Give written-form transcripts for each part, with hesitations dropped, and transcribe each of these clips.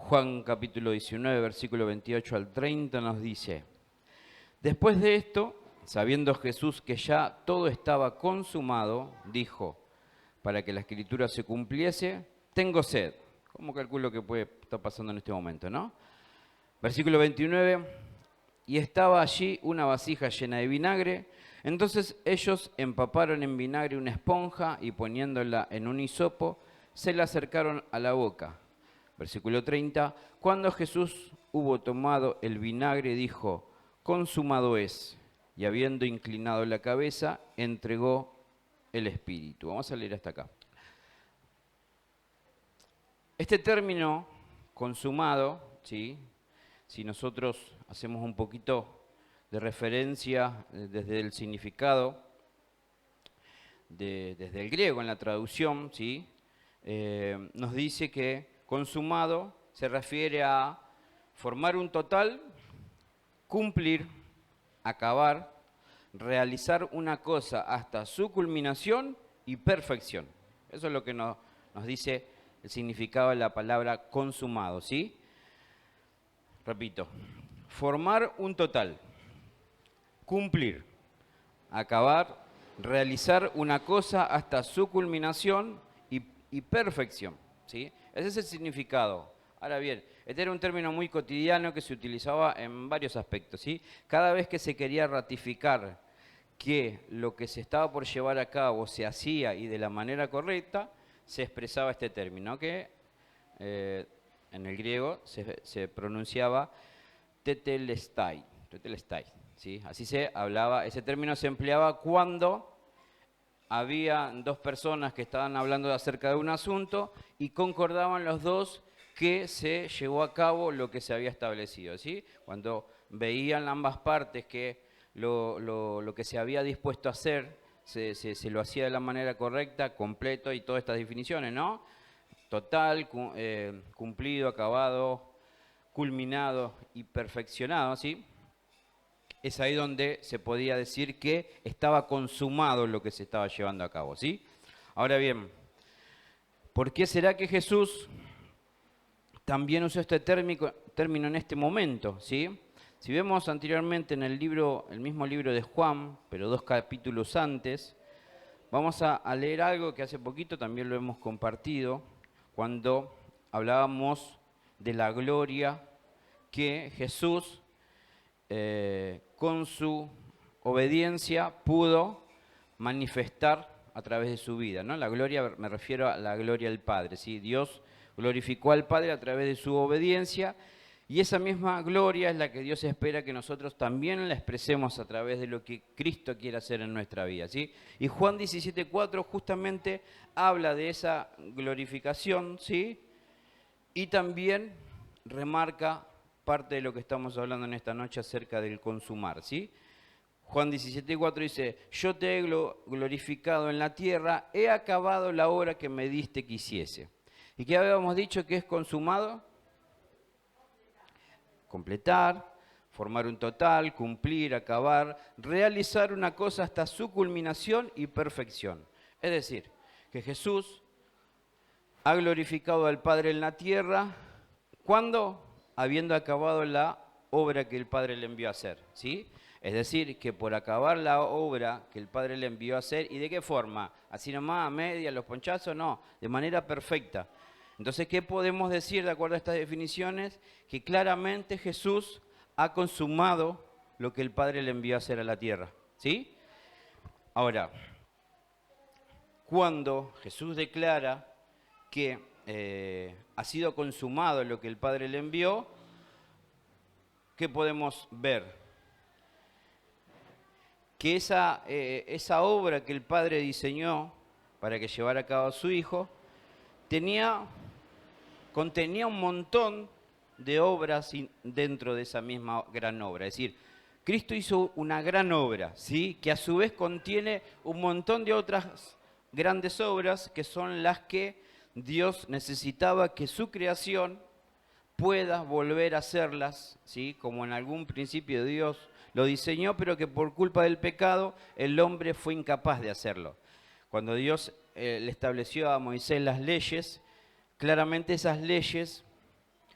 Juan capítulo 19, versículo 28 al 30 nos dice: Después de esto, sabiendo Jesús que ya todo estaba consumado, dijo, para que la escritura se cumpliese, tengo sed. ¿Cómo calculo que puede estar pasando en este momento, no? Versículo 29, y estaba allí una vasija llena de vinagre. Entonces ellos empaparon en vinagre una esponja y poniéndola en un hisopo, se la acercaron a la boca. Versículo 30, cuando Jesús hubo tomado el vinagre, dijo, consumado es, y habiendo inclinado la cabeza, entregó el espíritu. Vamos a leer hasta acá. Este término, consumado, ¿sí? Si nosotros hacemos un poquito de referencia desde el significado, desde el griego en la traducción, ¿sí? Nos dice que consumado se refiere a formar un total, cumplir, acabar, realizar una cosa hasta su culminación y perfección. Eso es lo que nos dice el significado de la palabra consumado, ¿sí? Repito, formar un total, cumplir, acabar, realizar una cosa hasta su culminación y perfección, ¿sí? Ese es el significado. Ahora bien, este era un término muy cotidiano que se utilizaba en varios aspectos, ¿sí? Cada vez que se quería ratificar que lo que se estaba por llevar a cabo se hacía y de la manera correcta, se expresaba este término, que en el griego se pronunciaba tetelestai, ¿sí? Así se hablaba, ese término se empleaba cuando había dos personas que estaban hablando acerca de un asunto y concordaban los dos que se llevó a cabo lo que se había establecido, ¿sí? Cuando veían ambas partes que lo que se había dispuesto a hacer se lo hacía de la manera correcta, completo y todas estas definiciones, ¿no? Total, cumplido, acabado, culminado y perfeccionado, ¿sí? Es ahí donde se podía decir que estaba consumado lo que se estaba llevando a cabo, ¿sí? Ahora bien, ¿por qué será que Jesús también usó este término en este momento, ¿sí? Si vemos anteriormente en el mismo libro de Juan, pero 2 capítulos antes, vamos a leer algo que hace poquito también lo hemos compartido, cuando hablábamos de la gloria que Jesús, con su obediencia, pudo manifestar a través de su vida, ¿no? La gloria, me refiero a la gloria del Padre, ¿sí? Dios glorificó al Padre a través de su obediencia, y esa misma gloria es la que Dios espera que nosotros también la expresemos a través de lo que Cristo quiere hacer en nuestra vida, ¿sí? Y Juan 17:4 justamente habla de esa glorificación, ¿sí? Y también remarca parte de lo que estamos hablando en esta noche acerca del consumar, ¿sí? Juan 17:4 dice, yo te he glorificado en la tierra, he acabado la obra que me diste que hiciese. ¿Y qué habíamos dicho que es consumado? Completar, formar un total, cumplir, acabar, realizar una cosa hasta su culminación y perfección. Es decir, que Jesús ha glorificado al Padre en la tierra, ¿cuándo? Habiendo acabado la obra que el Padre le envió a hacer, ¿sí? Es decir, que por acabar la obra que el Padre le envió a hacer, ¿y de qué forma? ¿Así nomás, a media, los ponchazos? No, de manera perfecta. Entonces, ¿qué podemos decir de acuerdo a estas definiciones? Que claramente Jesús ha consumado lo que el Padre le envió a hacer a la tierra, ¿sí? Ahora, cuando Jesús declara que ha sido consumado lo que el Padre le envió, ¿qué podemos ver? Que esa obra que el Padre diseñó para que llevara a cabo a su Hijo, contenía un montón de obras dentro de esa misma gran obra. Es decir, Cristo hizo una gran obra, ¿sí? Que a su vez contiene un montón de otras grandes obras que son las que Dios necesitaba que su creación pueda volver a hacerlas, ¿sí? Como en algún principio Dios lo diseñó, pero que por culpa del pecado el hombre fue incapaz de hacerlo. Cuando Dios le estableció a Moisés las leyes, claramente esas leyes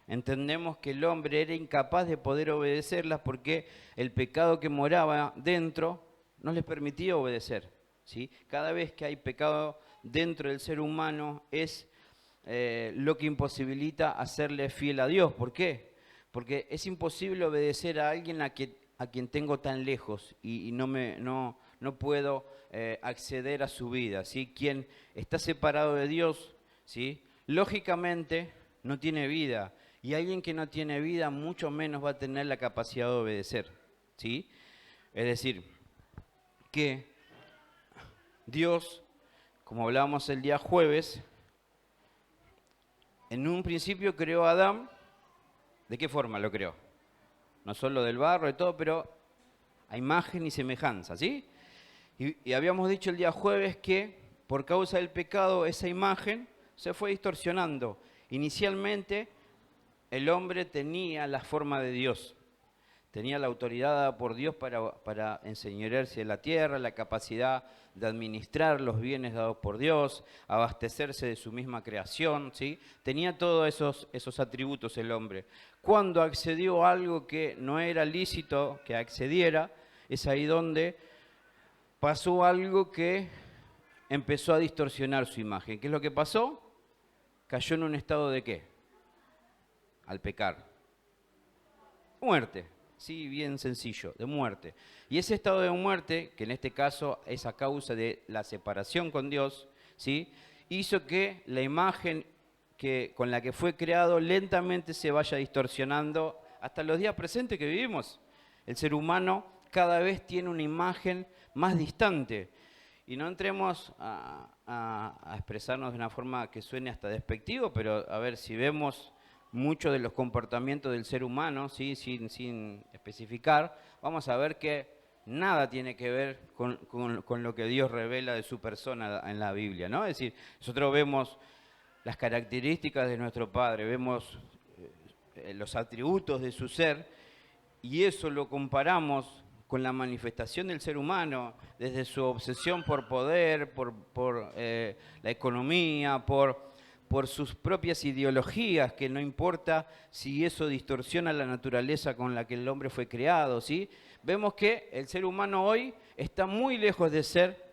entendemos que el hombre era incapaz de poder obedecerlas porque el pecado que moraba dentro no les permitía obedecer, ¿sí? Cada vez que hay pecado dentro del ser humano es lo que imposibilita hacerle fiel a Dios. ¿Por qué? Porque es imposible obedecer a alguien a quien tengo tan lejos y no puedo acceder a su vida, ¿sí? Quien está separado de Dios, ¿sí? Lógicamente no tiene vida. Y alguien que no tiene vida mucho menos va a tener la capacidad de obedecer, ¿sí? Es decir, que Dios, como hablábamos el día jueves, en un principio creó a Adán. ¿De qué forma lo creó? No solo del barro y todo, pero a imagen y semejanza, ¿sí? Y habíamos dicho el día jueves que por causa del pecado esa imagen se fue distorsionando. Inicialmente el hombre tenía la forma de Dios, tenía la autoridad dada por Dios para enseñorearse de la tierra, la capacidad de administrar los bienes dados por Dios, abastecerse de su misma creación, ¿sí? Tenía todos esos atributos el hombre. Cuando accedió a algo que no era lícito que accediera, es ahí donde pasó algo que empezó a distorsionar su imagen. ¿Qué es lo que pasó? Cayó en un estado de ¿qué? Al pecar. Muerte. Sí, bien sencillo, de muerte. Y ese estado de muerte, que en este caso es a causa de la separación con Dios, ¿sí? Hizo que la imagen con la que fue creado lentamente se vaya distorsionando hasta los días presentes que vivimos. El ser humano cada vez tiene una imagen más distante. Y no entremos a expresarnos de una forma que suene hasta despectivo, pero a ver, si vemos muchos de los comportamientos del ser humano, ¿sí? sin especificar, vamos a ver que nada tiene que ver con lo que Dios revela de su persona en la Biblia, ¿no? Es decir, nosotros vemos las características de nuestro Padre, vemos los atributos de su ser, y eso lo comparamos con la manifestación del ser humano, desde su obsesión por poder, por la economía, por sus propias ideologías, que no importa si eso distorsiona la naturaleza con la que el hombre fue creado, ¿sí? Vemos que el ser humano hoy está muy lejos de ser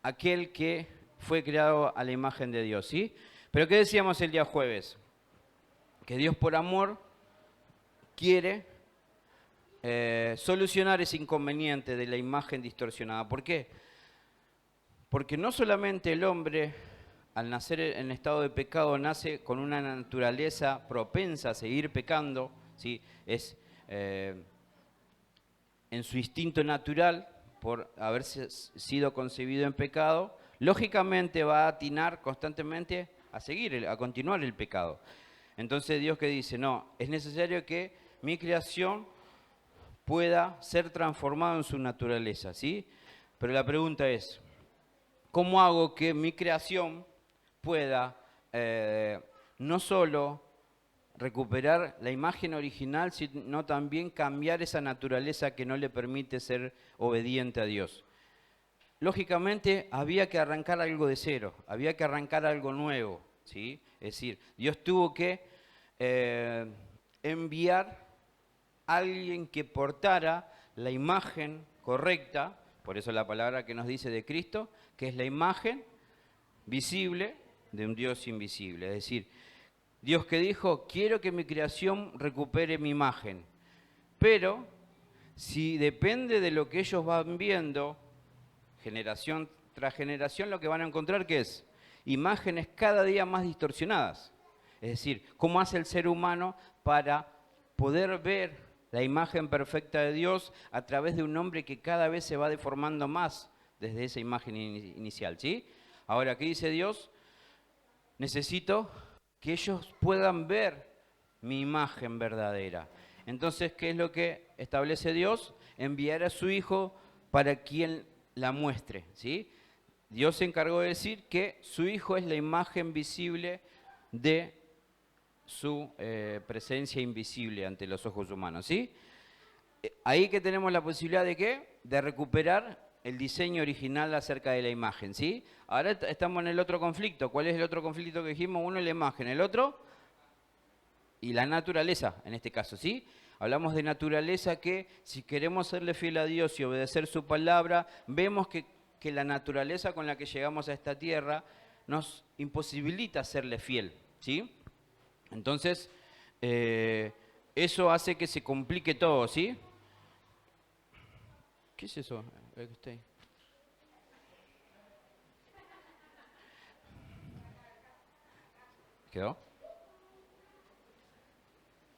aquel que fue creado a la imagen de Dios, ¿sí? Pero ¿qué decíamos el día jueves? Que Dios por amor quiere solucionar ese inconveniente de la imagen distorsionada. ¿Por qué? Porque no solamente el hombre, al nacer en estado de pecado, nace con una naturaleza propensa a seguir pecando, ¿sí? Es en su instinto natural, por haberse sido concebido en pecado, lógicamente va a atinar constantemente a continuar el pecado. Entonces Dios que dice, no, es necesario que mi creación pueda ser transformada en su naturaleza, ¿sí? Pero la pregunta es, ¿cómo hago que mi creación pueda no solo recuperar la imagen original, sino también cambiar esa naturaleza que no le permite ser obediente a Dios? Lógicamente había que arrancar algo de cero, había que arrancar algo nuevo, ¿sí? Es decir, Dios tuvo que enviar a alguien que portara la imagen correcta, por eso la palabra que nos dice de Cristo, que es la imagen visible de un Dios invisible. Es decir, Dios que dijo, quiero que mi creación recupere mi imagen, pero si depende de lo que ellos van viendo, generación tras generación, lo que van a encontrar que es imágenes cada día más distorsionadas. Es decir, cómo hace el ser humano para poder ver la imagen perfecta de Dios a través de un hombre que cada vez se va deformando más desde esa imagen inicial, ¿sí? Ahora, ¿qué dice Dios? Necesito que ellos puedan ver mi imagen verdadera. Entonces, ¿qué es lo que establece Dios? Enviar a su Hijo para quien la muestre, ¿sí? Dios se encargó de decir que su Hijo es la imagen visible de su presencia invisible ante los ojos humanos, ¿sí? Ahí que tenemos la posibilidad de ¿qué? De recuperar el diseño original acerca de la imagen, ¿sí? Ahora estamos en el otro conflicto. ¿Cuál es el otro conflicto que dijimos? Uno es la imagen, el otro, y la naturaleza, en este caso, ¿sí? Hablamos de naturaleza que si queremos serle fiel a Dios y obedecer su palabra, vemos que la naturaleza con la que llegamos a esta tierra nos imposibilita serle fiel, ¿sí? Entonces, eso hace que se complique todo, ¿sí? ¿Qué es eso? ¿Quedó?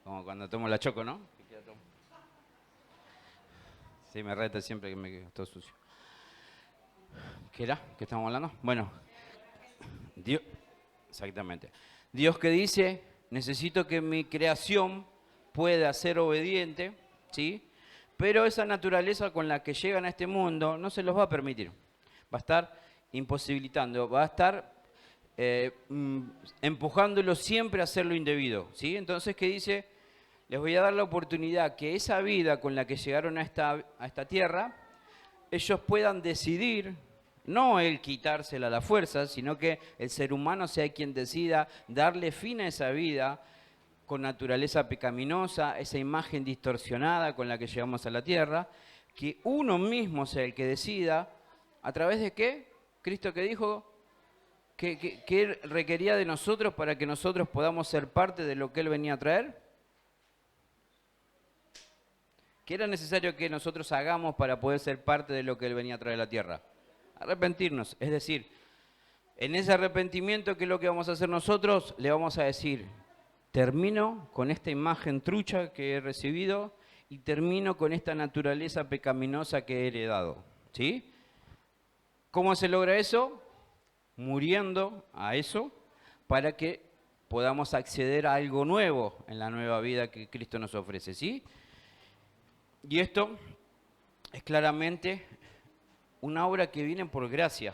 Como cuando tomo la choco, ¿no? Sí, me reta siempre que me quedo todo sucio. ¿Qué era? ¿Qué estamos hablando? Bueno, Dios, exactamente. Dios que dice, necesito que mi creación pueda ser obediente, ¿sí? Pero esa naturaleza con la que llegan a este mundo no se los va a permitir. Va a estar imposibilitando, va a estar empujándolo siempre a hacer lo indebido, ¿sí? Entonces, ¿qué dice? Les voy a dar la oportunidad que esa vida con la que llegaron a esta tierra, ellos puedan decidir, no el quitársela a la fuerza, sino que el ser humano sea quien decida darle fin a esa vida con naturaleza pecaminosa, esa imagen distorsionada con la que llegamos a la tierra, que uno mismo sea el que decida, ¿a través de qué? Cristo que dijo, ¿qué requería de nosotros para que nosotros podamos ser parte de lo que Él venía a traer? ¿Qué era necesario que nosotros hagamos para poder ser parte de lo que Él venía a traer a la tierra? Arrepentirnos. Es decir, en ese arrepentimiento, ¿qué es lo que vamos a hacer nosotros? Le vamos a decir, termino con esta imagen trucha que he recibido y termino con esta naturaleza pecaminosa que he heredado. ¿Sí? ¿Cómo se logra eso? Muriendo a eso para que podamos acceder a algo nuevo en la nueva vida que Cristo nos ofrece. ¿Sí? Y esto es claramente una obra que viene por gracia.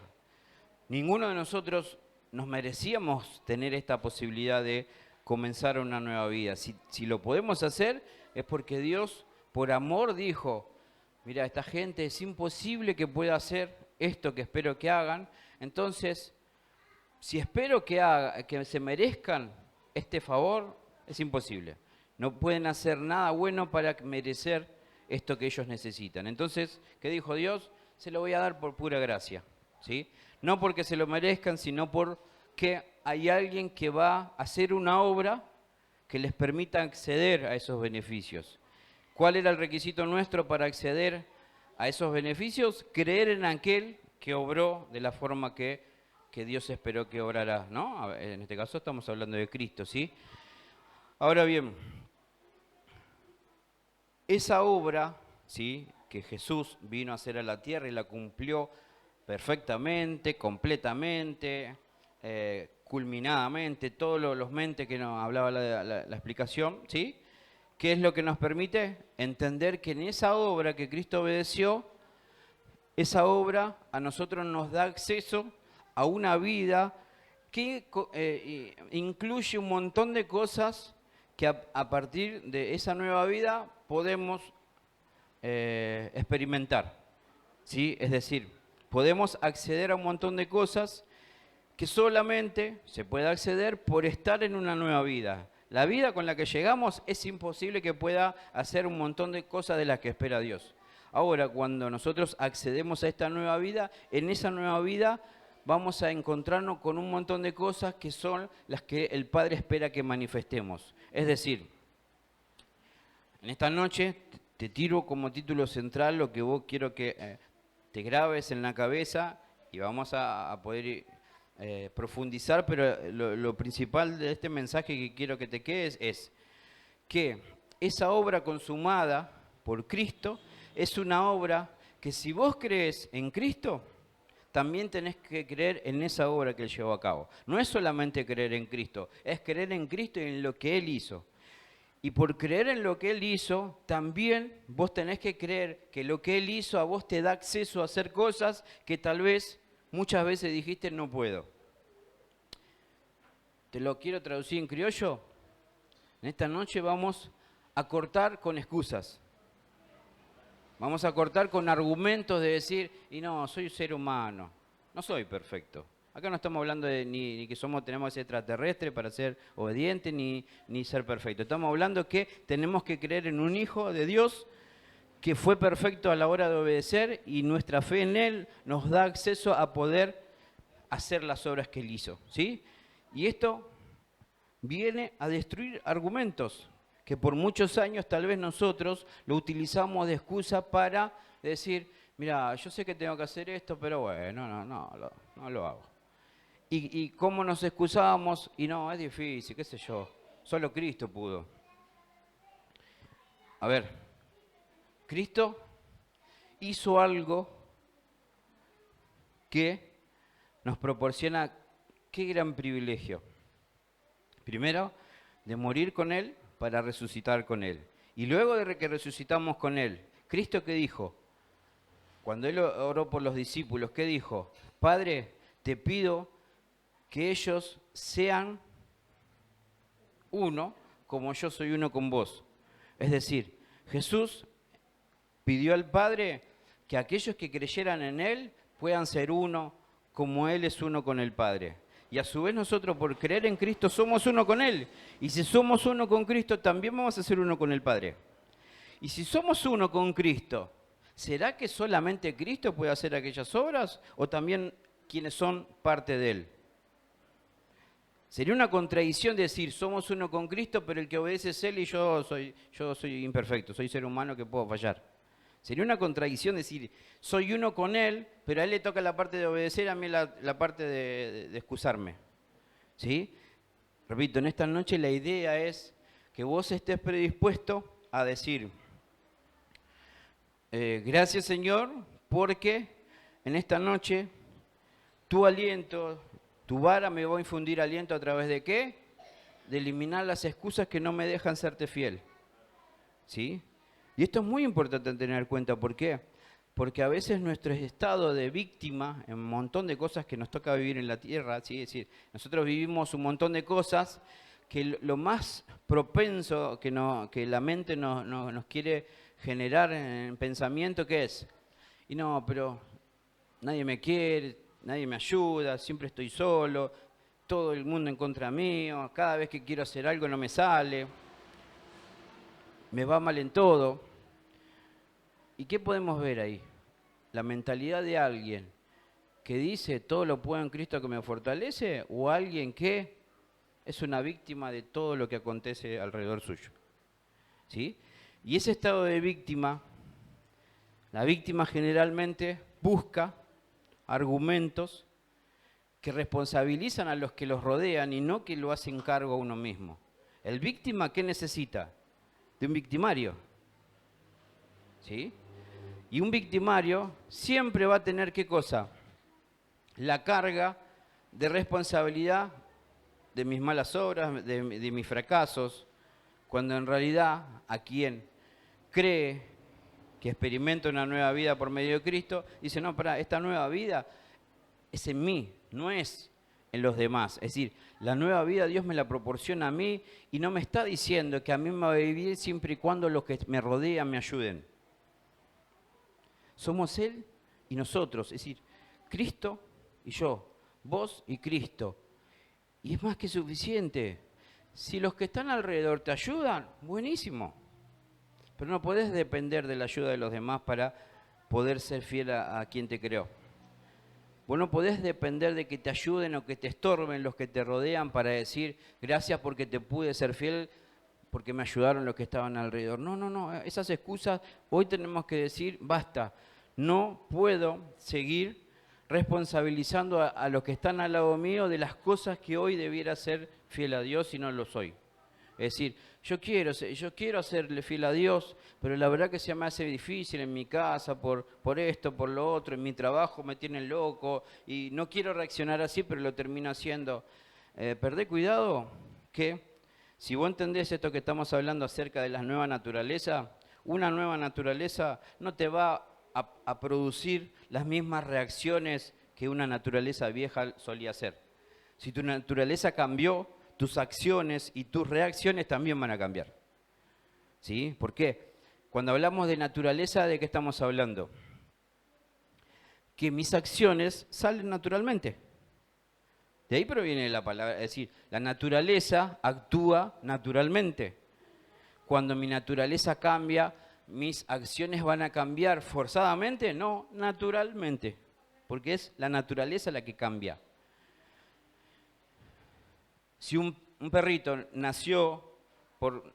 Ninguno de nosotros nos merecíamos tener esta posibilidad de comenzar una nueva vida. Si lo podemos hacer es porque Dios, por amor, dijo, mira, esta gente es imposible que pueda hacer esto que espero que hagan. Entonces, si espero que se merezcan este favor, es imposible. No pueden hacer nada bueno para merecer esto que ellos necesitan. Entonces, ¿qué dijo Dios? Se lo voy a dar por pura gracia, ¿sí? No porque se lo merezcan, sino porque hay alguien que va a hacer una obra que les permita acceder a esos beneficios. ¿Cuál era el requisito nuestro para acceder a esos beneficios? Creer en aquel que obró de la forma que Dios esperó que obrara, ¿no? En este caso estamos hablando de Cristo, ¿sí? Ahora bien, esa obra, ¿sí?, que Jesús vino a hacer a la tierra y la cumplió perfectamente, completamente, culminadamente, todos los mentes que nos hablaba la explicación, ¿sí? ¿Qué es lo que nos permite? Entender que en esa obra que Cristo obedeció, esa obra a nosotros nos da acceso a una vida que incluye un montón de cosas que a partir de esa nueva vida podemos experimentar, ¿sí? Es decir, podemos acceder a un montón de cosas que solamente se puede acceder por estar en una nueva vida. La vida con la que llegamos es imposible que pueda hacer un montón de cosas de las que espera Dios. Ahora, cuando nosotros accedemos a esta nueva vida, en esa nueva vida vamos a encontrarnos con un montón de cosas que son las que el Padre espera que manifestemos. Es decir, en esta noche te tiro como título central lo que vos quiero que te grabes en la cabeza y vamos a poder profundizar, pero lo principal de este mensaje que quiero que te quedes es que esa obra consumada por Cristo es una obra que si vos crees en Cristo, también tenés que creer en esa obra que Él llevó a cabo. No es solamente creer en Cristo, es creer en Cristo y en lo que Él hizo. Y por creer en lo que Él hizo, también vos tenés que creer que lo que Él hizo a vos te da acceso a hacer cosas que tal vez muchas veces dijiste no puedo. Te lo quiero traducir en criollo. En esta noche vamos a cortar con excusas. Vamos a cortar con argumentos de decir, y no, soy un ser humano, no soy perfecto. Acá no estamos hablando de ni que tenemos que ser extraterrestres para ser obedientes, ni ser perfectos. Estamos hablando que tenemos que creer en un Hijo de Dios que fue perfecto a la hora de obedecer y nuestra fe en Él nos da acceso a poder hacer las obras que Él hizo, ¿sí? Y esto viene a destruir argumentos que por muchos años tal vez nosotros lo utilizamos de excusa para decir, mira, yo sé que tengo que hacer esto, pero bueno, no lo hago. Y cómo nos excusábamos, y no, es difícil, qué sé yo, solo Cristo pudo. A ver, Cristo hizo algo que nos proporciona qué gran privilegio. Primero, de morir con Él para resucitar con Él. Y luego de que resucitamos con Él, ¿Cristo qué dijo? Cuando Él oró por los discípulos, ¿qué dijo? Padre, te pido que ellos sean uno como yo soy uno con vos. Es decir, Jesús pidió al Padre que aquellos que creyeran en Él puedan ser uno como Él es uno con el Padre. Y a su vez nosotros por creer en Cristo somos uno con Él. Y si somos uno con Cristo también vamos a ser uno con el Padre. Y si somos uno con Cristo, ¿será que solamente Cristo puede hacer aquellas obras o también quienes son parte de Él? Sería una contradicción decir, somos uno con Cristo, pero el que obedece es Él y yo soy imperfecto, soy ser humano que puedo fallar. Sería una contradicción decir, soy uno con Él, pero a Él le toca la parte de obedecer, a mí la parte de excusarme. ¿Sí? Repito, en esta noche la idea es que vos estés predispuesto a decir, gracias Señor, porque en esta noche tu aliento, tu vara me va a infundir aliento a través de ¿qué? De eliminar las excusas que no me dejan serte fiel. ¿Sí? Y esto es muy importante tener en cuenta. ¿Por qué? Porque a veces nuestro estado de víctima en un montón de cosas que nos toca vivir en la tierra, ¿sí? Es decir, nosotros vivimos un montón de cosas que lo más propenso que la mente nos quiere generar en pensamiento, ¿qué es? Y no, pero nadie me quiere, nadie me ayuda, siempre estoy solo, todo el mundo en contra mío, cada vez que quiero hacer algo no me sale, me va mal en todo. ¿Y qué podemos ver ahí? La mentalidad de alguien que dice todo lo puedo en Cristo que me fortalece, o alguien que es una víctima de todo lo que acontece alrededor suyo. ¿Sí? Y ese estado de víctima, la víctima generalmente busca argumentos que responsabilizan a los que los rodean y no que lo hacen cargo a uno mismo. ¿El víctima qué necesita? De un victimario. ¿Sí? Y un victimario siempre va a tener ¿qué cosa? La carga de responsabilidad de mis malas obras, de mis fracasos, cuando en realidad a quien cree que experimenta una nueva vida por medio de Cristo, dice, no, esta nueva vida es en mí, no es en los demás. Es decir, la nueva vida Dios me la proporciona a mí y no me está diciendo que a mí me va a vivir siempre y cuando los que me rodean me ayuden. Somos Él y nosotros, es decir, Cristo y yo, vos y Cristo. Y es más que suficiente. Si los que están alrededor te ayudan, buenísimo. Pero no podés depender de la ayuda de los demás para poder ser fiel a quien te creó. Vos no podés depender de que te ayuden o que te estorben los que te rodean para decir, gracias porque te pude ser fiel, porque me ayudaron los que estaban alrededor. No, esas excusas hoy tenemos que decir, basta, no puedo seguir responsabilizando a los que están al lado mío de las cosas que hoy debiera ser fiel a Dios y no lo soy. Es decir, yo quiero hacerle fiel a Dios, pero la verdad que se me hace difícil en mi casa por esto, por lo otro, en mi trabajo me tienen loco y no quiero reaccionar así, pero lo termino haciendo. Perdé cuidado que si vos entendés esto que estamos hablando acerca de la nueva naturaleza, una nueva naturaleza no te va a producir las mismas reacciones que una naturaleza vieja solía hacer. Si tu naturaleza cambió, tus acciones y tus reacciones también van a cambiar. ¿Sí? ¿Por qué? Cuando hablamos de naturaleza, ¿de qué estamos hablando? Que mis acciones salen naturalmente. De ahí proviene la palabra, es decir, la naturaleza actúa naturalmente. Cuando mi naturaleza cambia, mis acciones van a cambiar forzadamente, no, naturalmente, porque es la naturaleza la que cambia. Si un perrito nació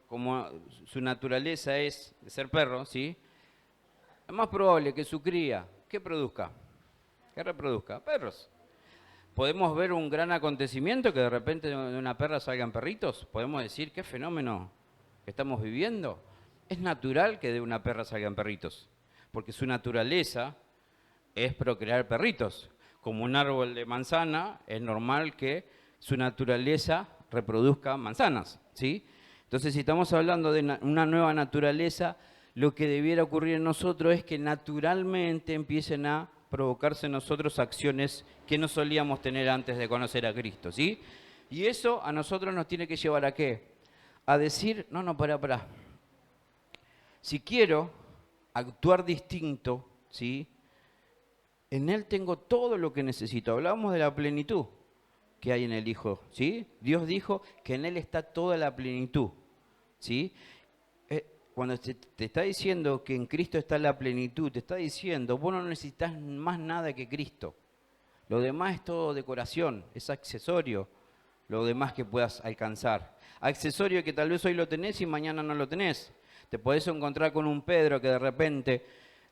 como su naturaleza es de ser perro, ¿sí? Es más probable que su cría, ¿qué produzca? ¿Qué reproduzca? Perros. ¿Podemos ver un gran acontecimiento que de repente de una perra salgan perritos? ¿Podemos decir qué fenómeno que estamos viviendo? Es natural que de una perra salgan perritos, porque su naturaleza es procrear perritos. Como un árbol de manzana, es normal que su naturaleza reproduzca manzanas, ¿sí? Entonces, si estamos hablando de una nueva naturaleza, lo que debiera ocurrir en nosotros es que naturalmente empiecen a provocarse en nosotros acciones que no solíamos tener antes de conocer a Cristo, ¿sí? Y eso a nosotros nos tiene que llevar a ¿qué? A decir, no, pará. Si quiero actuar distinto, ¿sí? En Él tengo todo lo que necesito. Hablamos de la plenitud que hay en el Hijo, ¿sí? Dios dijo que en Él está toda la plenitud, ¿sí? Cuando te está diciendo que en Cristo está la plenitud, te está diciendo, vos no necesitas más nada que Cristo. Lo demás es todo decoración, es accesorio, lo demás que puedas alcanzar. Accesorio que tal vez hoy lo tenés y mañana no lo tenés. Te podés encontrar con un Pedro que de repente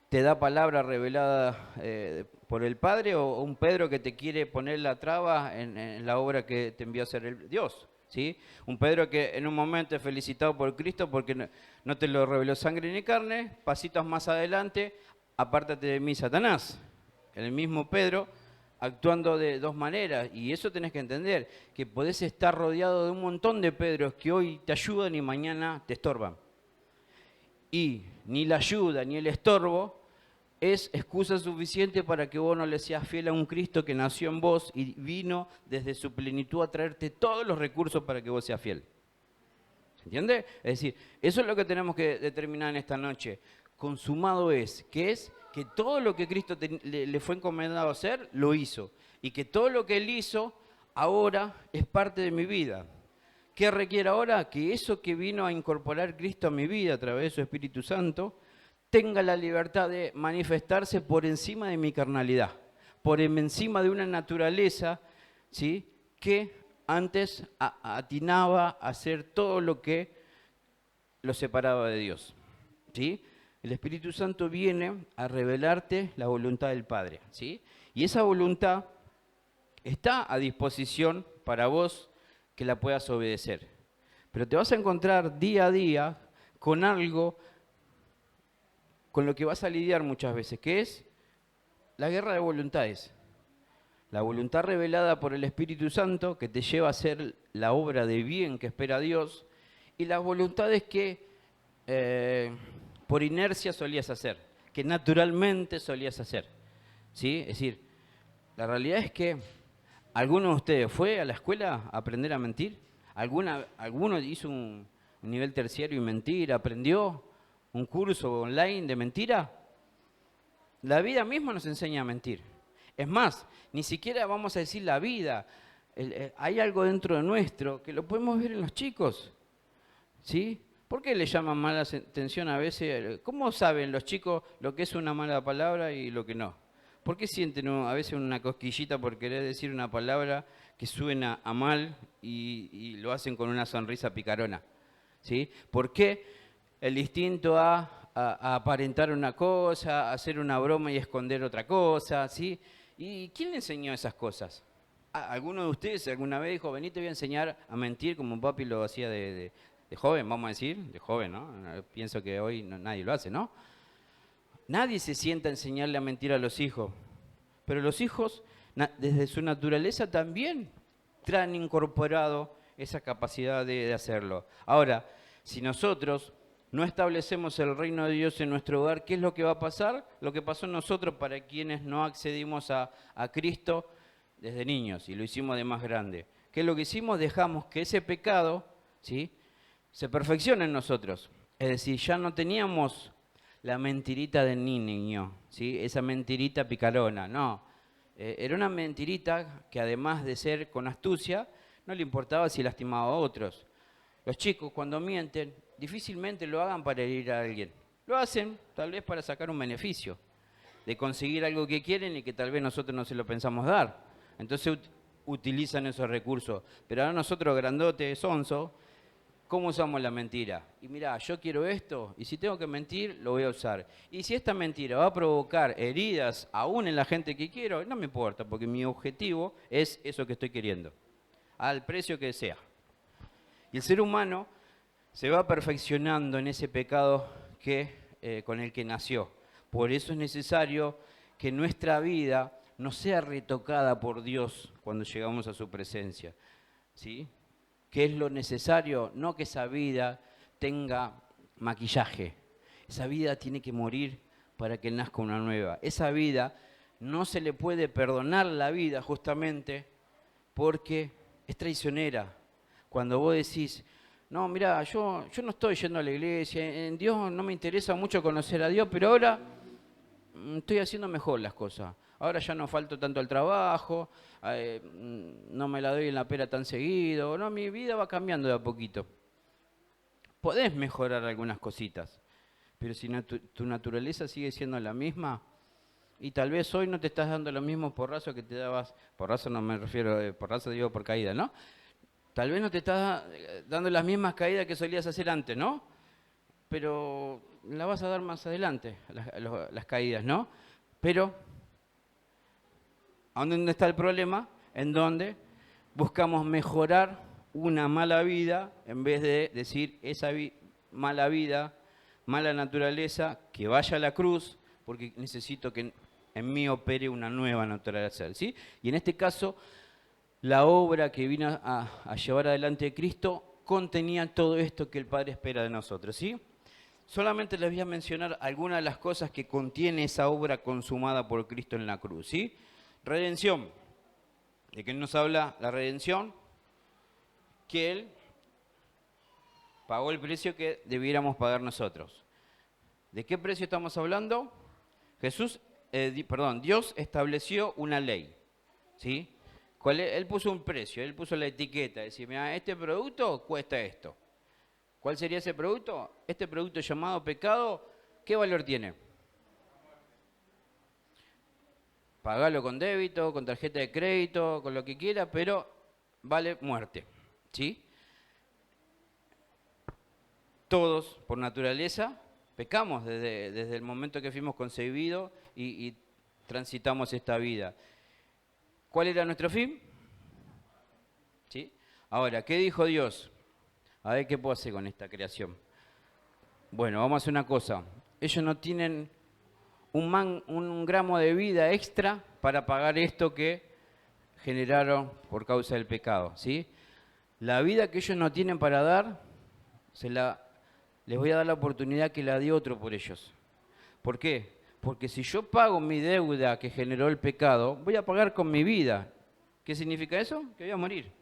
te da palabra revelada por el Padre, o un Pedro que te quiere poner la traba en la obra que te envió a hacer Dios, ¿sí? Un Pedro que en un momento es felicitado por Cristo porque no te lo reveló sangre ni carne, pasitos más adelante, apártate de mí, Satanás. El mismo Pedro actuando de dos maneras, y eso tenés que entender, que podés estar rodeado de un montón de Pedros que hoy te ayudan y mañana te estorban. Y ni la ayuda ni el estorbo es excusa suficiente para que vos no le seas fiel a un Cristo que nació en vos y vino desde su plenitud a traerte todos los recursos para que vos seas fiel. ¿Se entiende? Es decir, eso es lo que tenemos que determinar en esta noche. Consumado es que todo lo que Cristo le fue encomendado a hacer, lo hizo. Y que todo lo que Él hizo ahora es parte de mi vida. ¿Qué requiere ahora? Que eso que vino a incorporar Cristo a mi vida a través de su Espíritu Santo tenga la libertad de manifestarse por encima de mi carnalidad, por encima de una naturaleza, ¿sí?, que antes atinaba a hacer todo lo que lo separaba de Dios, ¿sí? El Espíritu Santo viene a revelarte la voluntad del Padre, ¿sí? Y esa voluntad está a disposición para vos que la puedas obedecer. Pero te vas a encontrar día a día con algo con lo que vas a lidiar muchas veces, que es la guerra de voluntades. La voluntad revelada por el Espíritu Santo que te lleva a hacer la obra de bien que espera Dios, y las voluntades que por inercia solías hacer, que naturalmente solías hacer, ¿sí? Es decir, la realidad es que ¿alguno de ustedes fue a la escuela a aprender a mentir? ¿Alguno hizo un nivel terciario y mentir, aprendió un curso online de mentira? La vida misma nos enseña a mentir. Es más, ni siquiera vamos a decir la vida. Hay algo dentro de nuestro que lo podemos ver en los chicos, ¿sí? ¿Por qué le llaman mala atención a veces? ¿Cómo saben los chicos lo que es una mala palabra y lo que no? ¿Por qué sienten a veces una cosquillita por querer decir una palabra que suena a mal y lo hacen con una sonrisa picarona? ¿Sí? ¿Por qué el instinto a aparentar una cosa, a hacer una broma y esconder otra cosa? ¿Sí? ¿Y quién le enseñó esas cosas? ¿Alguno de ustedes alguna vez dijo, vení, te voy a enseñar a mentir como papi lo hacía de joven, vamos a decir? De joven, ¿no? Pienso que hoy nadie lo hace, ¿no? Nadie se sienta a enseñarle a mentir a los hijos, pero los hijos, desde su naturaleza, también traen incorporado esa capacidad de hacerlo. Ahora, si nosotros no establecemos el reino de Dios en nuestro hogar, ¿qué es lo que va a pasar? Lo que pasó en nosotros para quienes no accedimos a Cristo desde niños y lo hicimos de más grande. ¿Qué es lo que hicimos? Dejamos que ese pecado, ¿sí?, se perfeccione en nosotros. Es decir, ya no teníamos la mentirita del niño, ¿sí?, esa mentirita picarona, no. Era una mentirita que además de ser con astucia, no le importaba si lastimaba a otros. Los chicos cuando mienten difícilmente lo hagan para herir a alguien. Lo hacen tal vez para sacar un beneficio, de conseguir algo que quieren y que tal vez nosotros no se lo pensamos dar. Entonces utilizan esos recursos. Pero ahora nosotros, grandotes, sonso, ¿cómo usamos la mentira? Y mirá, yo quiero esto, y si tengo que mentir, lo voy a usar. Y si esta mentira va a provocar heridas aún en la gente que quiero, no me importa, porque mi objetivo es eso que estoy queriendo, al precio que sea. Y el ser humano se va perfeccionando en ese pecado con el que nació. Por eso es necesario que nuestra vida no sea retocada por Dios cuando llegamos a su presencia, ¿sí? ¿Qué es lo necesario? No que esa vida tenga maquillaje. Esa vida tiene que morir para que nazca una nueva. Esa vida no se le puede perdonar la vida justamente porque es traicionera. Cuando vos decís, no, mira, yo no estoy yendo a la iglesia, en Dios no me interesa mucho conocer a Dios, pero ahora estoy haciendo mejor las cosas. Ahora ya no falto tanto al trabajo, no me la doy en la pera tan seguido. No, mi vida va cambiando de a poquito. Podés mejorar algunas cositas, pero si tu naturaleza sigue siendo la misma, y tal vez hoy no te estás dando los mismos porrazos que te dabas, porrazo no me refiero, porrazo digo por caída, ¿no? Tal vez no te estás dando las mismas caídas que solías hacer antes, ¿no? Pero la vas a dar más adelante, las caídas, ¿no? Pero, ¿a dónde está el problema? En donde buscamos mejorar una mala vida en vez de decir esa mala vida, mala naturaleza, que vaya a la cruz, porque necesito que en mí opere una nueva naturaleza, ¿sí? Y en este caso, la obra que vino a llevar adelante de Cristo contenía todo esto que el Padre espera de nosotros, ¿sí? Solamente les voy a mencionar algunas de las cosas que contiene esa obra consumada por Cristo en la cruz, ¿sí? Redención. ¿De qué nos habla la redención? Que Él pagó el precio que debiéramos pagar nosotros. ¿De qué precio estamos hablando? Dios estableció una ley, ¿sí? Él puso un precio, Él puso la etiqueta, decir, mira, este producto cuesta esto. ¿Cuál sería ese producto? Este producto llamado pecado, ¿qué valor tiene? Pagalo con débito, con tarjeta de crédito, con lo que quiera, pero vale muerte, ¿sí? Todos, por naturaleza, pecamos desde el momento que fuimos concebidos y transitamos esta vida. ¿Cuál era nuestro fin? ¿Sí? Ahora, ¿qué dijo Dios? A ver qué puedo hacer con esta creación. Bueno, vamos a hacer una cosa. Ellos no tienen un gramo de vida extra para pagar esto que generaron por causa del pecado, ¿sí? La vida que ellos no tienen para dar, les voy a dar la oportunidad que la dé otro por ellos. ¿Por qué? Porque si yo pago mi deuda que generó el pecado, voy a pagar con mi vida. ¿Qué significa eso? Que voy a morir.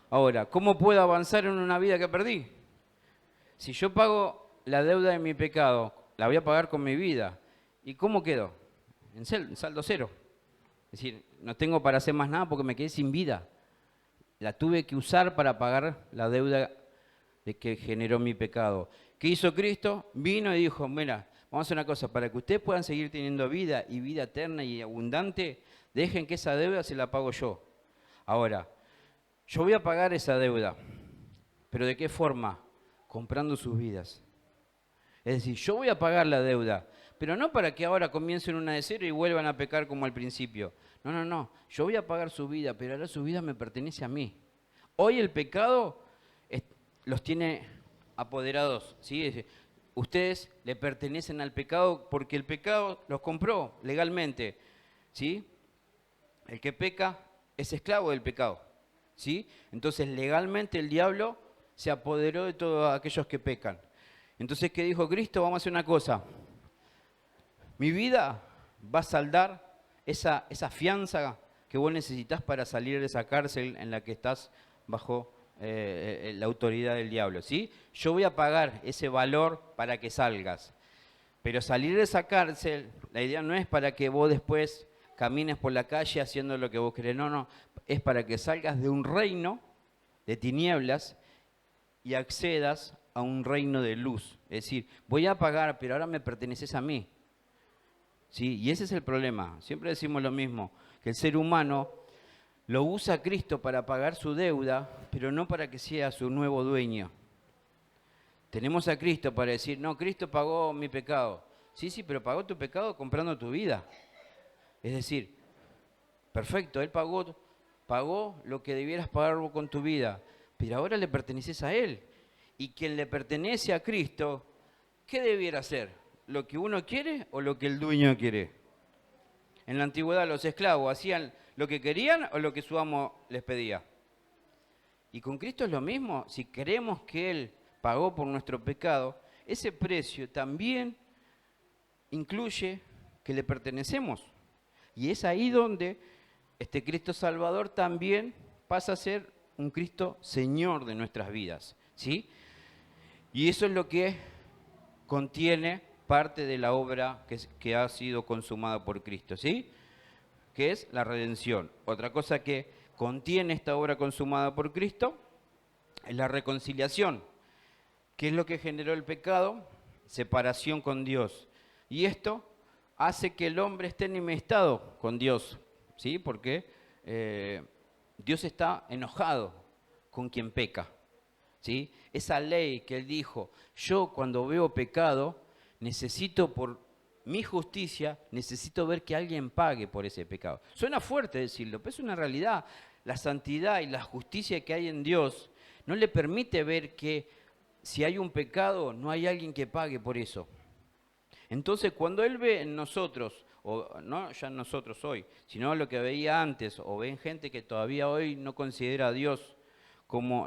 Ahora, ¿cómo puedo avanzar en una vida que perdí? Si yo pago la deuda de mi pecado, la voy a pagar con mi vida. ¿Y cómo quedo? En saldo cero. Es decir, no tengo para hacer más nada porque me quedé sin vida. La tuve que usar para pagar la deuda de que generó mi pecado. ¿Qué hizo Cristo? Vino y dijo, mira, vamos a hacer una cosa, para que ustedes puedan seguir teniendo vida y vida eterna y abundante, dejen que esa deuda se la pago yo. Ahora, yo voy a pagar esa deuda, pero ¿de qué forma? Comprando sus vidas. Es decir, yo voy a pagar la deuda, pero no para que ahora comiencen una de cero y vuelvan a pecar como al principio. No, yo voy a pagar su vida, pero ahora su vida me pertenece a mí. Hoy el pecado los tiene apoderados, ¿sí? Es decir, ustedes le pertenecen al pecado porque el pecado los compró legalmente, ¿sí? El que peca es esclavo del pecado, ¿sí? Entonces legalmente el diablo se apoderó de todos aquellos que pecan. Entonces, ¿qué dijo Cristo? Vamos a hacer una cosa. Mi vida va a saldar esa fianza que vos necesitas para salir de esa cárcel en la que estás bajo la autoridad del diablo, ¿sí? Yo voy a pagar ese valor para que salgas. Pero salir de esa cárcel, la idea no es para que vos después camines por la calle haciendo lo que vos querés. No, no, es para que salgas de un reino de tinieblas y accedas a un reino de luz. Es decir, voy a pagar, pero ahora me perteneces a mí. ¿Sí? Y ese es el problema. Siempre decimos lo mismo, que el ser humano lo usa Cristo para pagar su deuda, pero no para que sea su nuevo dueño. Tenemos a Cristo para decir, no, Cristo pagó mi pecado. Sí, sí, pero pagó tu pecado comprando tu vida. Es decir, perfecto, Él pagó lo que debieras pagar vos con tu vida, pero ahora le perteneces a Él. Y quien le pertenece a Cristo, ¿qué debiera hacer? ¿Lo que uno quiere o lo que el dueño quiere? En la antigüedad los esclavos hacían lo que querían o lo que su amo les pedía. Y con Cristo es lo mismo. Si creemos que Él pagó por nuestro pecado, ese precio también incluye que le pertenecemos. Y es ahí donde este Cristo Salvador también pasa a ser un Cristo Señor de nuestras vidas, ¿sí? Y eso es lo que contiene parte de la obra que ha sido consumada por Cristo, ¿sí? Que es la redención. Otra cosa que contiene esta obra consumada por Cristo es la reconciliación. ¿Qué es lo que generó el pecado? Separación con Dios. Y esto hace que el hombre esté enemistado con Dios, ¿sí? Porque Dios está enojado con quien peca, ¿sí? Esa ley que Él dijo, yo cuando veo pecado, necesito por mi justicia, necesito ver que alguien pague por ese pecado. Suena fuerte decirlo, pero es una realidad. La santidad y la justicia que hay en Dios no le permite ver que si hay un pecado, no hay alguien que pague por eso. Entonces, cuando Él ve en nosotros, o no ya en nosotros hoy, sino lo que veía antes, o ven gente que todavía hoy no considera a Dios como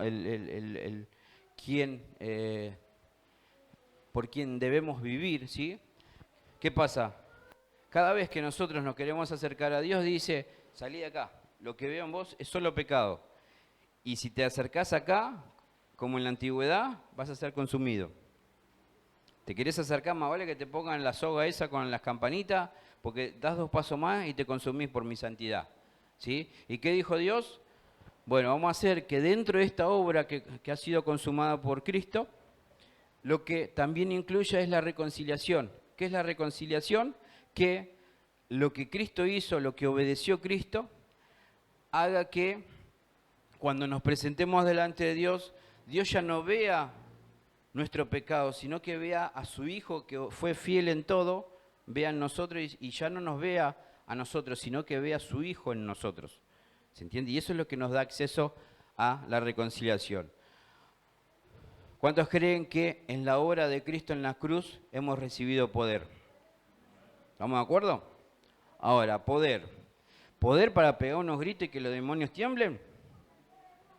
quien, por quien debemos vivir, ¿sí? ¿Qué pasa? Cada vez que nosotros nos queremos acercar a Dios, dice, salí de acá, lo que veo en vos es solo pecado. Y si te acercás acá, como en la antigüedad, vas a ser consumido. ¿Te querés acercar? Más vale que te pongan la soga esa con las campanitas, porque das 2 pasos más y te consumís por mi santidad, ¿sí? ¿Y qué dijo Dios? Bueno, vamos a hacer que dentro de esta obra que ha sido consumada por Cristo, lo que también incluya es la reconciliación. ¿Qué es la reconciliación? Que lo que Cristo hizo, lo que obedeció Cristo, haga que cuando nos presentemos delante de Dios, Dios ya no vea nuestro pecado, sino que vea a su Hijo que fue fiel en todo, vea en nosotros y ya no nos vea a nosotros, sino que vea a su Hijo en nosotros. ¿Se entiende? Y eso es lo que nos da acceso a la reconciliación. ¿Cuántos creen que en la obra de Cristo en la cruz hemos recibido poder? ¿Estamos de acuerdo? Ahora, poder. ¿Poder para pegar unos gritos y que los demonios tiemblen?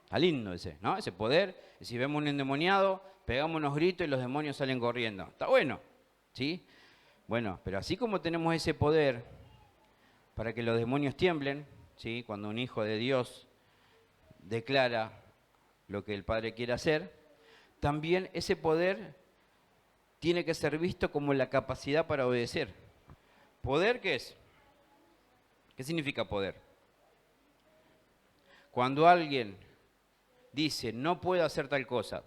Está lindo ese, ¿no? Ese poder. Si vemos un endemoniado, pegamos unos gritos y los demonios salen corriendo. Está bueno, ¿sí? Bueno, pero así como tenemos ese poder para que los demonios tiemblen, ¿sí? Cuando un hijo de Dios declara lo que el Padre quiere hacer, también ese poder tiene que ser visto como la capacidad para obedecer. ¿Poder qué es? ¿Qué significa poder? Cuando alguien dice, no puedo hacer tal cosa,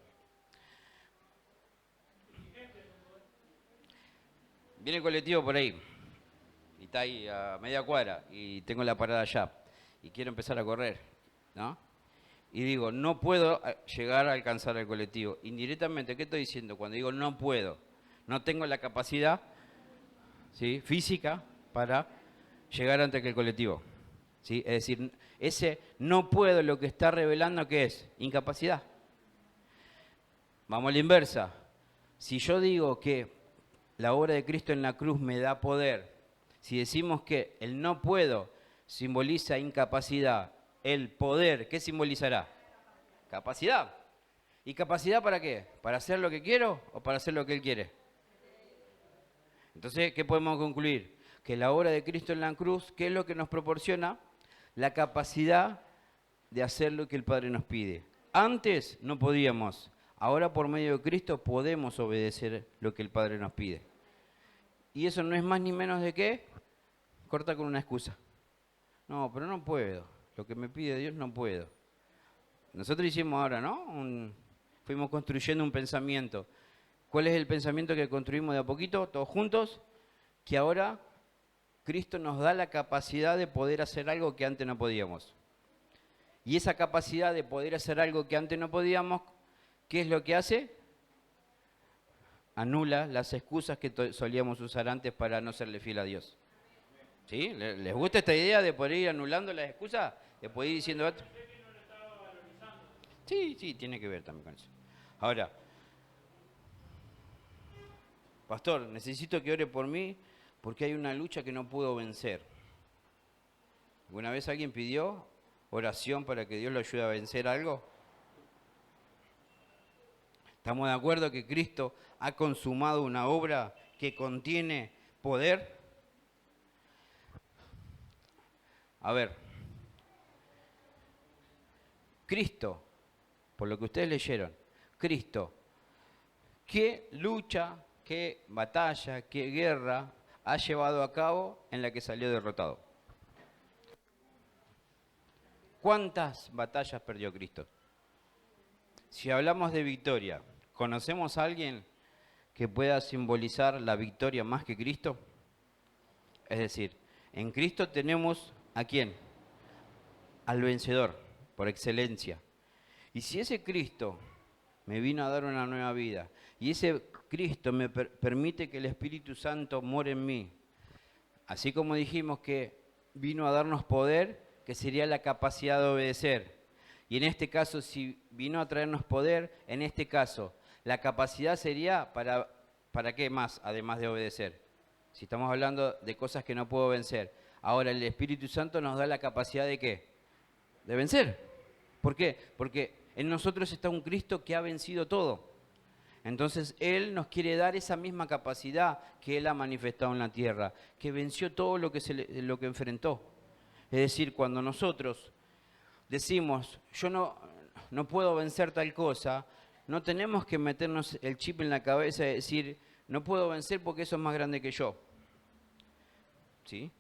viene el colectivo por ahí, y está ahí a media cuadra, y tengo la parada allá, y quiero empezar a correr, ¿no? Y digo, no puedo llegar a alcanzar el colectivo. Indirectamente, ¿qué estoy diciendo? Cuando digo no puedo, no tengo la capacidad, ¿sí?, física para llegar antes que el colectivo, ¿sí? Es decir, ese no puedo lo que está revelando, ¿qué es? Incapacidad. Vamos a la inversa. Si yo digo que la obra de Cristo en la cruz me da poder, si decimos que el no puedo simboliza incapacidad, el poder, ¿qué simbolizará? Capacidad. ¿Y capacidad para qué? ¿Para hacer lo que quiero o para hacer lo que Él quiere? Entonces, ¿qué podemos concluir? Que la obra de Cristo en la cruz, ¿qué es lo que nos proporciona? La capacidad de hacer lo que el Padre nos pide. Antes no podíamos, ahora por medio de Cristo podemos obedecer lo que el Padre nos pide. Y eso no es más ni menos de qué, corta con una excusa. No, pero no puedo. Lo que me pide Dios no puedo. Nosotros hicimos ahora, ¿no? Fuimos construyendo un pensamiento. ¿Cuál es el pensamiento que construimos de a poquito, todos juntos? Que ahora Cristo nos da la capacidad de poder hacer algo que antes no podíamos. Y esa capacidad de poder hacer algo que antes no podíamos, ¿qué es lo que hace? Anula las excusas que solíamos usar antes para no serle fiel a Dios. ¿Sí? ¿Les gusta esta idea de poder ir anulando las excusas? De poder ir diciendo... Sí, sí, tiene que ver también con eso. Ahora, pastor, necesito que ore por mí porque hay una lucha que no puedo vencer. ¿Alguna vez alguien pidió oración para que Dios lo ayude a vencer algo? ¿Estamos de acuerdo que Cristo ha consumado una obra que contiene poder? A ver, Cristo, por lo que ustedes leyeron, Cristo, ¿qué lucha, qué batalla, qué guerra ha llevado a cabo en la que salió derrotado? ¿Cuántas batallas perdió Cristo? Si hablamos de victoria, ¿conocemos a alguien que pueda simbolizar la victoria más que Cristo? Es decir, en Cristo tenemos ¿a quién? Al vencedor, por excelencia. Y si ese Cristo me vino a dar una nueva vida, y ese Cristo me permite que el Espíritu Santo more en mí, así como dijimos que vino a darnos poder, que sería la capacidad de obedecer. Y en este caso, si vino a traernos poder, en este caso, la capacidad sería ¿para qué más, además de obedecer? Si estamos hablando de cosas que no puedo vencer. Ahora, el Espíritu Santo nos da la capacidad ¿de qué? De vencer. ¿Por qué? Porque en nosotros está un Cristo que ha vencido todo. Entonces, Él nos quiere dar esa misma capacidad que Él ha manifestado en la tierra, que venció todo lo que enfrentó. Es decir, cuando nosotros decimos, yo no puedo vencer tal cosa, no tenemos que meternos el chip en la cabeza y decir, no puedo vencer porque eso es más grande que yo. ¿Sí?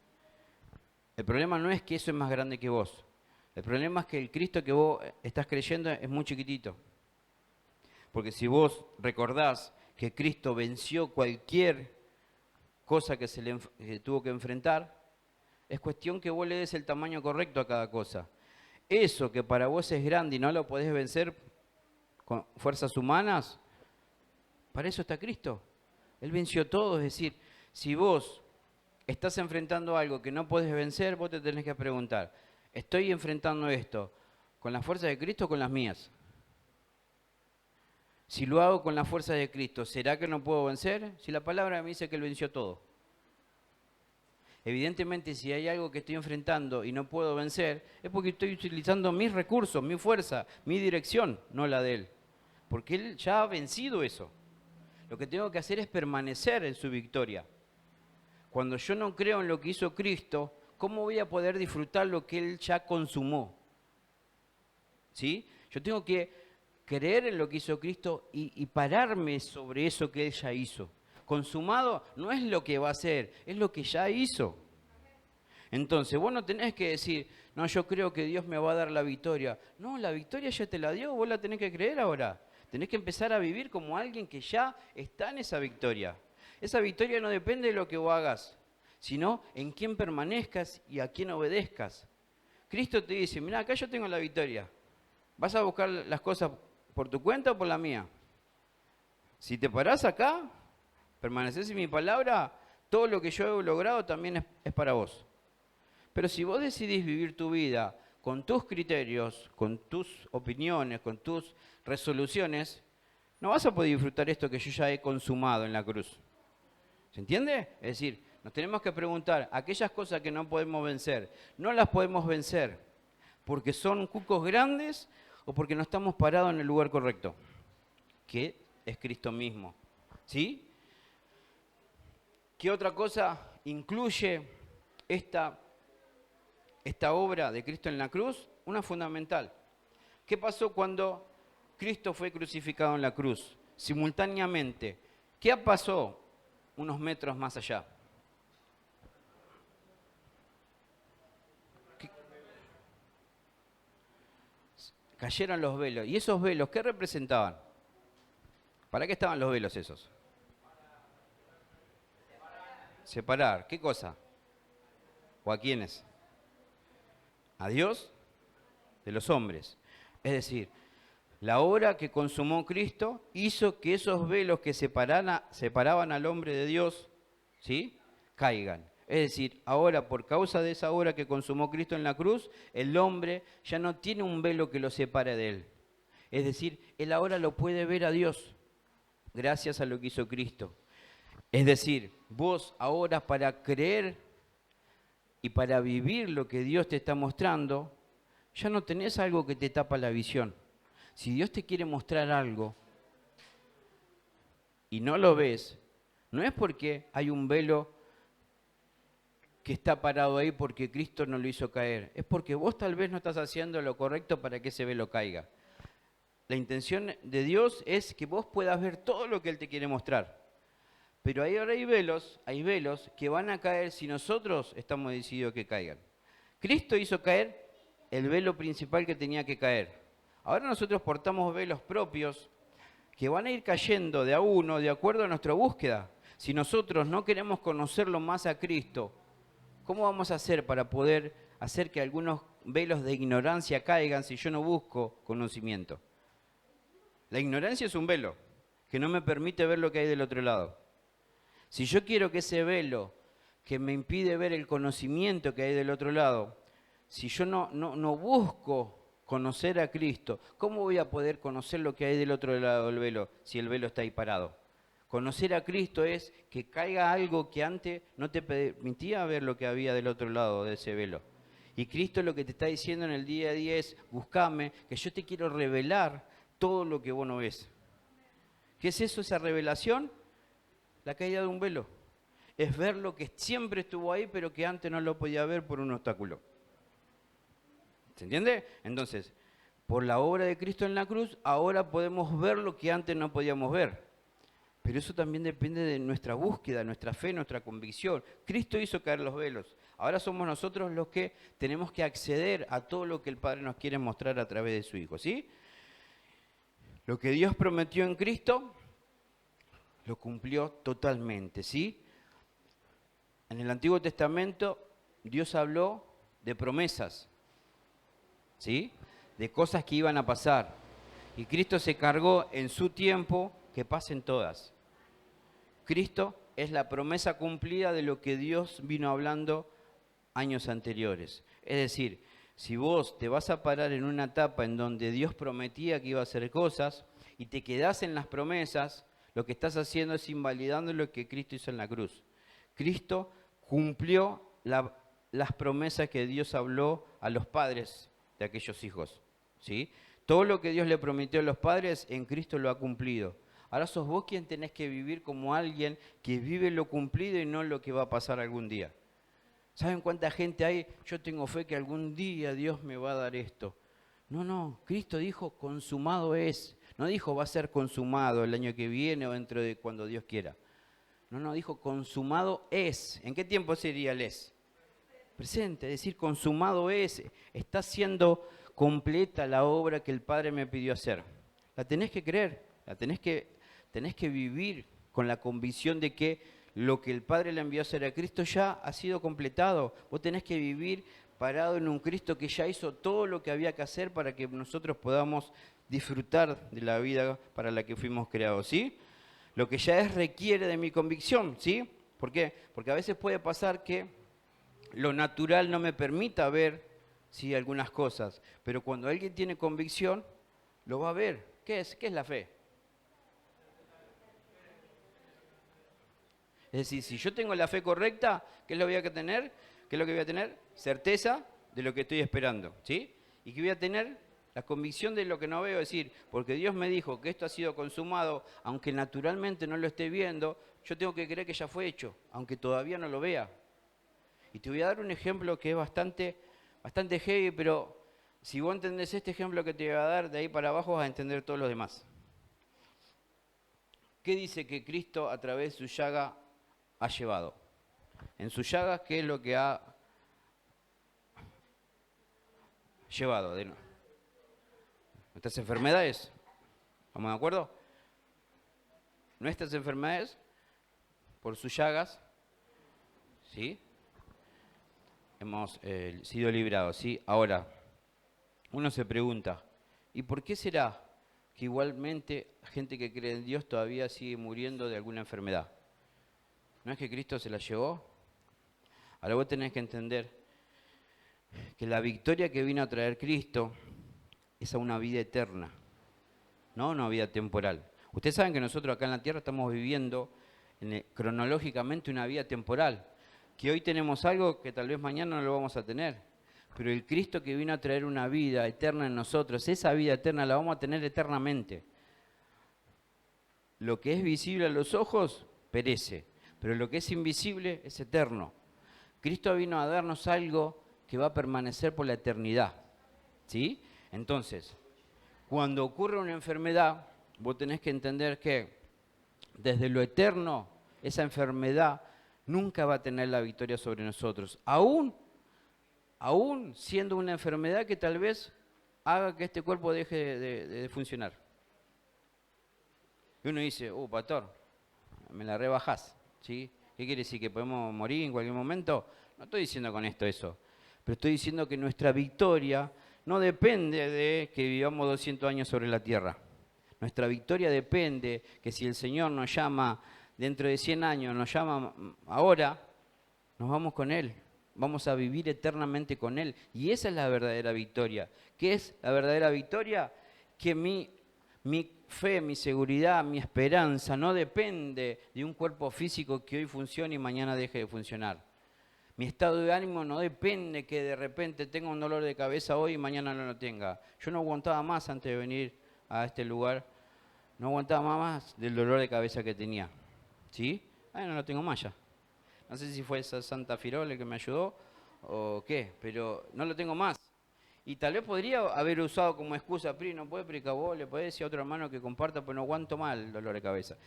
El problema no es que eso es más grande que vos. El problema es que el Cristo que vos estás creyendo es muy chiquitito. Porque si vos recordás que Cristo venció cualquier cosa que que tuvo que enfrentar, es cuestión que vos le des el tamaño correcto a cada cosa. Eso que para vos es grande y no lo podés vencer con fuerzas humanas, para eso está Cristo. Él venció todo, es decir, si vos estás enfrentando algo que no podés vencer, vos te tenés que preguntar, ¿estoy enfrentando esto con la fuerza de Cristo o con las mías? Si lo hago con la fuerza de Cristo, ¿será que no puedo vencer? Si la palabra me dice que Él venció todo. Evidentemente, si hay algo que estoy enfrentando y no puedo vencer, es porque estoy utilizando mis recursos, mi fuerza, mi dirección, no la de Él. Porque Él ya ha vencido eso. Lo que tengo que hacer es permanecer en su victoria. Cuando yo no creo en lo que hizo Cristo, ¿cómo voy a poder disfrutar lo que Él ya consumó? ¿Sí? Yo tengo que creer en lo que hizo Cristo y pararme sobre eso que Él ya hizo. Consumado no es lo que va a hacer, es lo que ya hizo. Entonces, vos no tenés que decir, no, yo creo que Dios me va a dar la victoria. No, la victoria ya te la dio, vos la tenés que creer ahora. Tenés que empezar a vivir como alguien que ya está en esa victoria. Esa victoria no depende de lo que vos hagas, sino en quién permanezcas y a quién obedezcas. Cristo te dice, mirá, acá yo tengo la victoria. ¿Vas a buscar las cosas por tu cuenta o por la mía? Si te parás acá, permaneces en mi palabra, todo lo que yo he logrado también es para vos. Pero si vos decidís vivir tu vida con tus criterios, con tus opiniones, con tus resoluciones, no vas a poder disfrutar esto que yo ya he consumado en la cruz. ¿Se entiende? Es decir, nos tenemos que preguntar, aquellas cosas que no podemos vencer, no las podemos vencer porque son cucos grandes o porque no estamos parados en el lugar correcto, que es Cristo mismo. ¿Sí? ¿Qué otra cosa incluye esta obra de Cristo en la cruz? Una fundamental. ¿Qué pasó cuando Cristo fue crucificado en la cruz? Simultáneamente, ¿qué pasó unos metros más allá? cayeron los velos. ¿Y esos velos qué representaban? ¿Para qué estaban los velos esos? Separar. ¿Qué cosa? ¿O a quiénes? A Dios de los hombres. Es decir, la obra que consumó Cristo hizo que esos velos que separaban al hombre de Dios, ¿sí?, caigan. Es decir, ahora por causa de esa obra que consumó Cristo en la cruz, el hombre ya no tiene un velo que lo separe de él. Es decir, él ahora lo puede ver a Dios gracias a lo que hizo Cristo. Es decir, vos ahora para creer y para vivir lo que Dios te está mostrando, ya no tenés algo que te tapa la visión. Si Dios te quiere mostrar algo y no lo ves, no es porque hay un velo que está parado ahí porque Cristo no lo hizo caer. Es porque vos tal vez no estás haciendo lo correcto para que ese velo caiga. La intención de Dios es que vos puedas ver todo lo que Él te quiere mostrar. Pero ahora hay velos que van a caer si nosotros estamos decididos que caigan. Cristo hizo caer el velo principal que tenía que caer. Ahora nosotros portamos velos propios que van a ir cayendo de a uno de acuerdo a nuestra búsqueda. Si nosotros no queremos conocerlo más a Cristo, ¿cómo vamos a hacer para poder hacer que algunos velos de ignorancia caigan si yo no busco conocimiento? La ignorancia es un velo que no me permite ver lo que hay del otro lado. Si yo quiero que ese velo que me impide ver el conocimiento que hay del otro lado, si yo no busco conocer a Cristo, ¿cómo voy a poder conocer lo que hay del otro lado del velo si el velo está ahí parado? Conocer a Cristo es que caiga algo que antes no te permitía ver lo que había del otro lado de ese velo. Y Cristo lo que te está diciendo en el día a día es, buscame, que yo te quiero revelar todo lo que vos no ves. ¿Qué es eso, esa revelación? La caída de un velo. Es ver lo que siempre estuvo ahí, pero que antes no lo podía ver por un obstáculo. ¿Se entiende? Entonces, por la obra de Cristo en la cruz, ahora podemos ver lo que antes no podíamos ver. Pero eso también depende de nuestra búsqueda, nuestra fe, nuestra convicción. Cristo hizo caer los velos. Ahora somos nosotros los que tenemos que acceder a todo lo que el Padre nos quiere mostrar a través de su Hijo, ¿sí? Lo que Dios prometió en Cristo, lo cumplió totalmente, ¿sí? En el Antiguo Testamento, Dios habló de promesas, ¿sí?, de cosas que iban a pasar. Y Cristo se cargó en su tiempo que pasen todas. Cristo es la promesa cumplida de lo que Dios vino hablando años anteriores. Es decir, si vos te vas a parar en una etapa en donde Dios prometía que iba a hacer cosas y te quedás en las promesas, lo que estás haciendo es invalidando lo que Cristo hizo en la cruz. Cristo cumplió las promesas que Dios habló a los padres de aquellos hijos, ¿sí? Todo lo que Dios le prometió a los padres, en Cristo lo ha cumplido. Ahora sos vos quien tenés que vivir como alguien que vive lo cumplido y no lo que va a pasar algún día. ¿Saben cuánta gente hay? Yo tengo fe que algún día Dios me va a dar esto. No, Cristo dijo consumado es. No dijo va a ser consumado el año que viene o dentro de cuando Dios quiera. No, dijo consumado es. ¿En qué tiempo sería el es? Presente, es decir, consumado es. Está siendo completa la obra que el Padre me pidió hacer. La tenés que creer, tenés que vivir con la convicción de que lo que el Padre le envió a hacer a Cristo ya ha sido completado. Vos tenés que vivir parado en un Cristo que ya hizo todo lo que había que hacer para que nosotros podamos disfrutar de la vida para la que fuimos creados, ¿sí? Lo que ya requiere de mi convicción, ¿sí? ¿Por qué? Porque a veces puede pasar que lo natural no me permita ver, sí, algunas cosas, pero cuando alguien tiene convicción, lo va a ver. ¿Qué es? ¿Qué es la fe? Es decir, si yo tengo la fe correcta, ¿qué es lo que voy a tener? ¿Qué es lo que voy a tener? Certeza de lo que estoy esperando, ¿sí? Y que voy a tener la convicción de lo que no veo, es decir, porque Dios me dijo que esto ha sido consumado, aunque naturalmente no lo esté viendo, yo tengo que creer que ya fue hecho, aunque todavía no lo vea. Y te voy a dar un ejemplo que es bastante heavy, pero si vos entendés este ejemplo que te voy a dar, de ahí para abajo vas a entender todos los demás. ¿Qué dice que Cristo a través de su llaga ha llevado? En su llaga, ¿qué es lo que ha llevado? Nuestras enfermedades, ¿estamos de acuerdo? Nuestras enfermedades, por sus llagas, ¿sí? Hemos sido librados, ¿sí? Ahora, uno se pregunta, ¿y por qué será que igualmente gente que cree en Dios todavía sigue muriendo de alguna enfermedad? ¿No es que Cristo se la llevó? Ahora vos tenés que entender que la victoria que vino a traer Cristo es a una vida eterna, no una vida temporal. Ustedes saben que nosotros acá en la tierra estamos viviendo cronológicamente una vida temporal, que hoy tenemos algo que tal vez mañana no lo vamos a tener, pero el Cristo que vino a traer una vida eterna en nosotros, esa vida eterna la vamos a tener eternamente. Lo que es visible a los ojos perece, pero lo que es invisible es eterno. Cristo vino a darnos algo que va a permanecer por la eternidad, ¿sí? Entonces, cuando ocurre una enfermedad, vos tenés que entender que desde lo eterno, esa enfermedad nunca va a tener la victoria sobre nosotros, aún siendo una enfermedad que tal vez haga que este cuerpo deje de funcionar. Y uno dice, pastor, me la rebajás, ¿sí? ¿Qué quiere decir? ¿Que podemos morir en cualquier momento? No estoy diciendo con esto eso, pero estoy diciendo que nuestra victoria no depende de que vivamos 200 años sobre la tierra. Nuestra victoria depende que si el Señor nos llama dentro de 100 años, nos llama ahora, nos vamos con Él. Vamos a vivir eternamente con Él. Y esa es la verdadera victoria. ¿Qué es la verdadera victoria? Que mi fe, mi seguridad, mi esperanza no depende de un cuerpo físico que hoy funcione y mañana deje de funcionar. Mi estado de ánimo no depende que de repente tenga un dolor de cabeza hoy y mañana no lo tenga. Yo no aguantaba más antes de venir a este lugar. No aguantaba más del dolor de cabeza que tenía. ¿Sí? No lo tengo más ya. No sé si fue esa Santa Firole que me ayudó o qué, pero no lo tengo más. Y tal vez podría haber usado como excusa, Pri, no puede predicar vos, le podés decir a otro hermano que comparta, pero no aguanto mal el dolor de cabeza.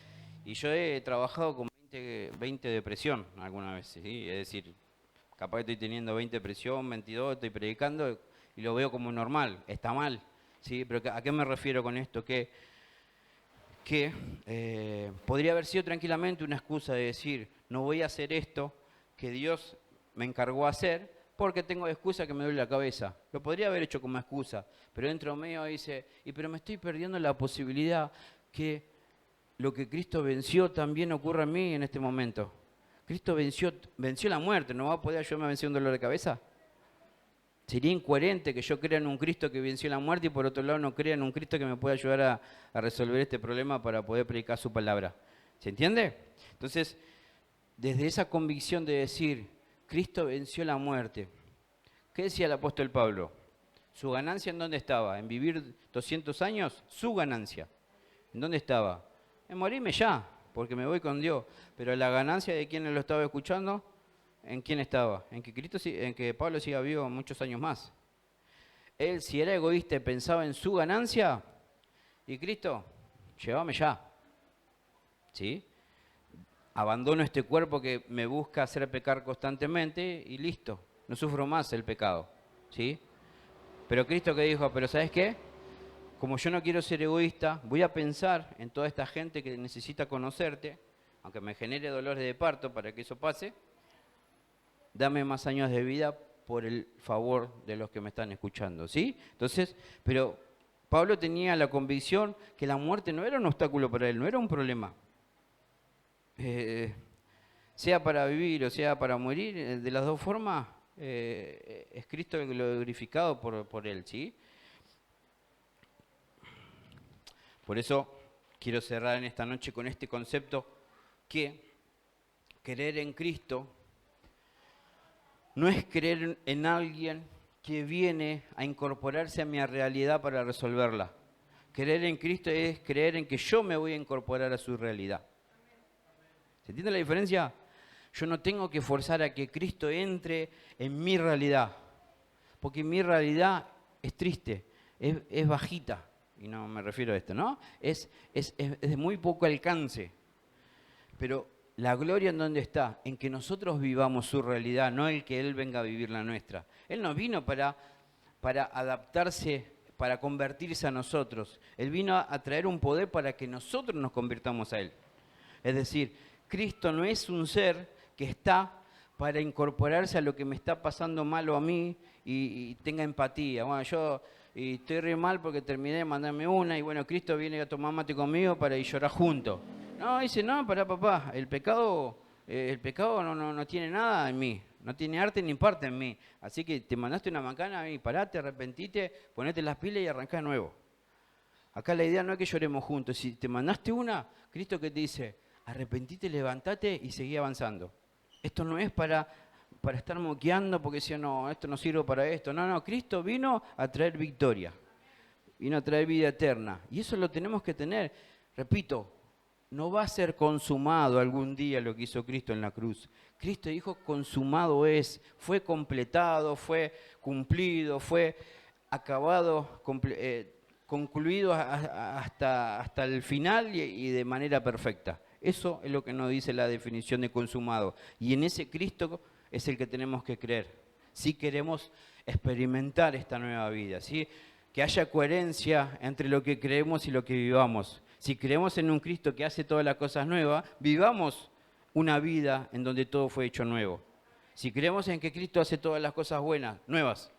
Y yo he trabajado con 20 depresión alguna vez, ¿sí? Es decir, capaz que estoy teniendo 20 depresión, 22, estoy predicando y lo veo como normal, está mal, ¿sí? Pero ¿a qué me refiero con esto? Que podría haber sido tranquilamente una excusa de decir, no voy a hacer esto que Dios me encargó a hacer porque tengo excusa que me duele la cabeza. Lo podría haber hecho como excusa, pero dentro mío dice, pero me estoy perdiendo la posibilidad que lo que Cristo venció también ocurra en mí en este momento. Cristo venció la muerte, ¿no va a poder ayudarme a vencer un dolor de cabeza? Sería incoherente que yo crea en un Cristo que venció la muerte y por otro lado no crea en un Cristo que me pueda ayudar a resolver este problema para poder predicar su palabra. ¿Se entiende? Entonces, desde esa convicción de decir, Cristo venció la muerte, ¿qué decía el apóstol Pablo? ¿Su ganancia en dónde estaba? ¿En vivir 200 años? Su ganancia. ¿En dónde estaba? En morirme ya, porque me voy con Dios. Pero la ganancia de quienes lo estaba escuchando, ¿en quién estaba? En que Pablo siga vivo muchos años más. Él, si era egoísta y pensaba en su ganancia, y Cristo, llévame ya. ¿Sí? Abandono este cuerpo que me busca hacer pecar constantemente y listo, no sufro más el pecado. ¿Sí? Pero Cristo que dijo, pero ¿sabes qué? Como yo no quiero ser egoísta, voy a pensar en toda esta gente que necesita conocerte, aunque me genere dolores de parto para que eso pase, dame más años de vida por el favor de los que me están escuchando, ¿sí? Entonces, pero Pablo tenía la convicción que la muerte no era un obstáculo para él, no era un problema. Sea para vivir o sea para morir, de las dos formas, es Cristo glorificado por él, ¿sí? Por eso quiero cerrar en esta noche con este concepto que creer en Cristo no es creer en alguien que viene a incorporarse a mi realidad para resolverla. Creer en Cristo es creer en que yo me voy a incorporar a su realidad. ¿Se entiende la diferencia? Yo no tengo que forzar a que Cristo entre en mi realidad, porque mi realidad es triste, es bajita, y no me refiero a esto, ¿no? Es de muy poco alcance, pero la gloria en dónde está, en que nosotros vivamos su realidad, no el que Él venga a vivir la nuestra. Él no vino para adaptarse para convertirse a nosotros. Él vino a traer un poder para que nosotros nos convirtamos a Él. Es decir, Cristo no es un ser que está para incorporarse a lo que me está pasando malo a mí y tenga empatía. Bueno, yo estoy re mal porque terminé de mandarme una y bueno, Cristo viene a tomar mate conmigo para ir llorar juntos. No, dice, no, pará papá, el pecado no tiene nada en mí, no tiene arte ni parte en mí. Así que te mandaste una macana y parate, arrepentite, ponete las pilas y arrancá de nuevo. Acá la idea no es que lloremos juntos. Si te mandaste una, Cristo que te dice, arrepentite, levantate y seguí avanzando. Esto no es para estar moqueando porque si no, esto no sirve para esto. No, Cristo vino a traer victoria, vino a traer vida eterna. Y eso lo tenemos que tener. Repito, no va a ser consumado algún día lo que hizo Cristo en la cruz. Cristo dijo, consumado es, fue completado, fue cumplido, fue acabado, concluido hasta el final y de manera perfecta. Eso es lo que nos dice la definición de consumado. Y en ese Cristo es el que tenemos que creer. Si queremos experimentar esta nueva vida, ¿sí? Que haya coherencia entre lo que creemos y lo que vivamos. Si creemos en un Cristo que hace todas las cosas nuevas, vivamos una vida en donde todo fue hecho nuevo. Si creemos en que Cristo hace todas las cosas buenas, nuevas,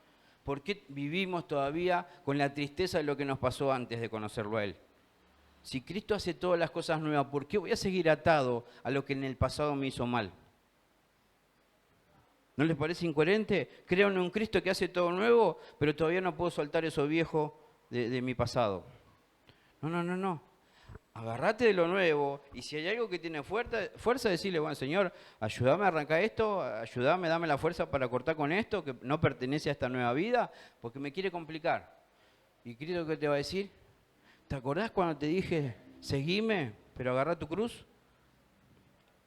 ¿por qué vivimos todavía con la tristeza de lo que nos pasó antes de conocerlo a Él? Si Cristo hace todas las cosas nuevas, ¿por qué voy a seguir atado a lo que en el pasado me hizo mal? ¿No les parece incoherente? Creo en un Cristo que hace todo nuevo, pero todavía no puedo soltar eso viejo de mi pasado. No. Agarrate de lo nuevo y si hay algo que tiene fuerza, decirle, bueno, Señor, ayúdame a arrancar esto, ayúdame, dame la fuerza para cortar con esto que no pertenece a esta nueva vida, porque me quiere complicar. ¿Y Cristo qué te va a decir? ¿Te acordás cuando te dije, seguime, pero agarrá tu cruz?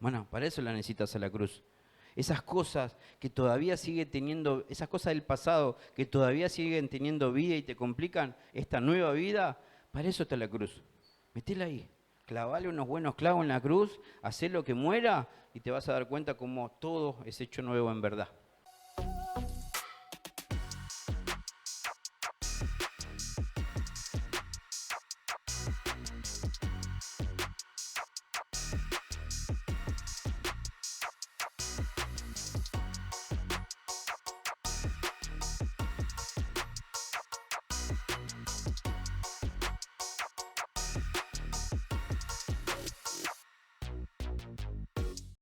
Bueno, para eso la necesitas a la cruz. Esas cosas que todavía siguen teniendo, esas cosas del pasado que todavía siguen teniendo vida y te complican esta nueva vida, para eso está la cruz. Metela ahí, clavale unos buenos clavos en la cruz, hacelo que muera y te vas a dar cuenta cómo todo es hecho nuevo en verdad.